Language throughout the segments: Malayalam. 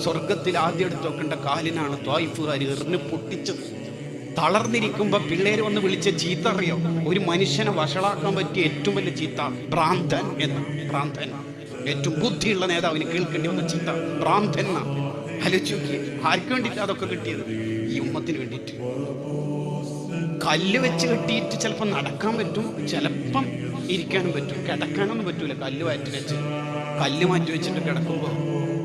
സ്വർഗത്തിൽ ആദ്യം എടുത്ത് വെക്കേണ്ട കാലിനാണ് ത്വായിഫുകാർ എറിഞ്ഞ് പൊട്ടിച്ചത്. തളർന്നിരിക്കുമ്പോ പിള്ളേര് വന്ന് വിളിച്ച ചീത്ത അറിയോ? ഒരു മനുഷ്യനെ വഷളാക്കാൻ പറ്റിയ ഏറ്റവും വലിയ ചീത്ത ഭ്രാന്തൻ എന്ന്. ഭ്രാന്തൻ, ഏറ്റവും ബുദ്ധിയുള്ള നേതാവിന് കേൾക്കേണ്ടി വന്ന ചീത്ത ഭ്രാന്തൻ എന്നാ. ആലോചിച്ച് നോക്കി, ആർക്ക് വേണ്ടിയിട്ട് അതൊക്കെ കിട്ടിയത്? ഈ ഉമ്മത്തിന് വേണ്ടിയിട്ട്. കല്ല് വെച്ച് കെട്ടിയിട്ട് ചിലപ്പോൾ നടക്കാൻ പറ്റും, ചിലപ്പം ഇരിക്കാനും പറ്റും, കിടക്കാനൊന്നും പറ്റൂല. കല്ല് മാറ്റി വെച്ച്, കല്ല് മാറ്റി വെച്ചിട്ട് കിടക്കുമ്പോൾ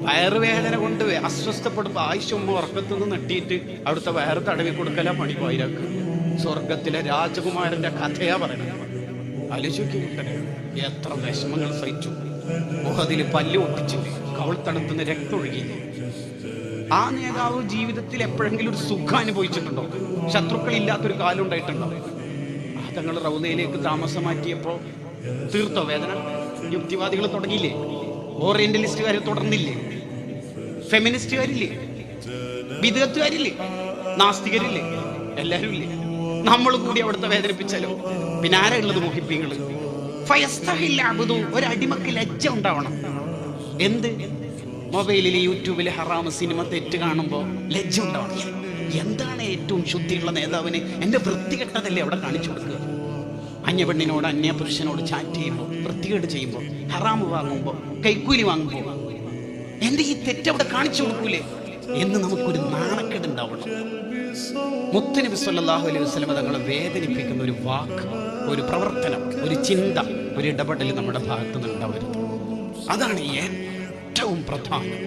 വയറുവേദന കൊണ്ട് അസ്വസ്ഥപ്പെടുമ്പോൾ ആവശ്യം ഉറക്കത്തുനിന്ന് നെട്ടിയിട്ട് അവിടുത്തെ വയറ് തടവി കൊടുക്കല പണി പോയിരാക്ക്. സ്വർഗത്തിലെ രാജകുമാരന്റെ കഥയാ പറയണത്. ആലോചിക്കുന്നുണ്ടേ എത്ര വിഷമങ്ങൾ സഹിച്ചു. മുഖത്തിൽ പല്ല് ഒട്ടിച്ചില്ലേ, കവൾ തണുത്തുന്ന രക്തം ഒഴുകിയില്ലേ. ആ നേതാവ് ജീവിതത്തിൽ എപ്പോഴെങ്കിലും ഒരു സുഖം അനുഭവിച്ചിട്ടുണ്ടോ? ശത്രുക്കളില്ലാത്തൊരു കാലം ഉണ്ടായിട്ടുണ്ടോ? തങ്ങൾ റൗദയിലേക്ക് താമസം മാറ്റിയപ്പോൾ തീർത്തോ വേദന? യുക്തിവാദികൾ തുടങ്ങിയില്ലേ? ഓറിയന്റലിസ്റ്റുകാർ തുടർന്നില്ലേ? ഫെമിനിസ്റ്റുകാരില്ലേ? വിദഗ്ധക്കാരില്ലേ? നാസ്തികരില്ലേ? എല്ലാവരും ഇല്ലേ? നമ്മളും കൂടി അവിടുത്തെ വേദനിപ്പിച്ചാലോ? പിന്നെ ആരാ ഉള്ളത്? മുഹിബീങ്ങൾ. ഒരടിമക്ക് ലജ്ജ ഉണ്ടാവണം. എന്ത്? മൊബൈലിൽ യൂട്യൂബിൽ ഹറാമ് സിനിമ തെറ്റ് കാണുമ്പോൾ ലജ്ജ ഉണ്ടാവണം. എന്താണ് ഏറ്റവും ശുദ്ധിയുള്ള നേതാവിന് എൻ്റെ വൃത്തികെട്ടതല്ലേ അവിടെ കാണിച്ചു കൊടുക്കുക? അന്യപെണ്ണിനോട് അന്യപുരുഷനോട് ചാറ്റ് ചെയ്യുമ്പോൾ, വൃത്തികേട് ചെയ്യുമ്പോൾ, ഹറാമ് വാങ്ങുമ്പോൾ, കൈക്കൂലി വാങ്ങുമ്പോൾ എൻ്റെ ഈ തെറ്റ് അവിടെ കാണിച്ചു കൊടുക്കൂലേ എന്ന് നമുക്കൊരു നാണക്കേട് ഉണ്ടാവണം. മുത്തുനബി സല്ലല്ലാഹു അലൈഹി വസല്ലം തങ്ങളെ വേദനിപ്പിക്കുന്ന ഒരു വാക്ക്, ഒരു പ്രവർത്തനം, ഒരു ചിന്ത, ഒരു ഇടപെടൽ നമ്മുടെ ഭാഗത്ത് നിന്ന് ഉണ്ടാവരുത്. അതാണ് ഏറ്റവും പ്രധാനം.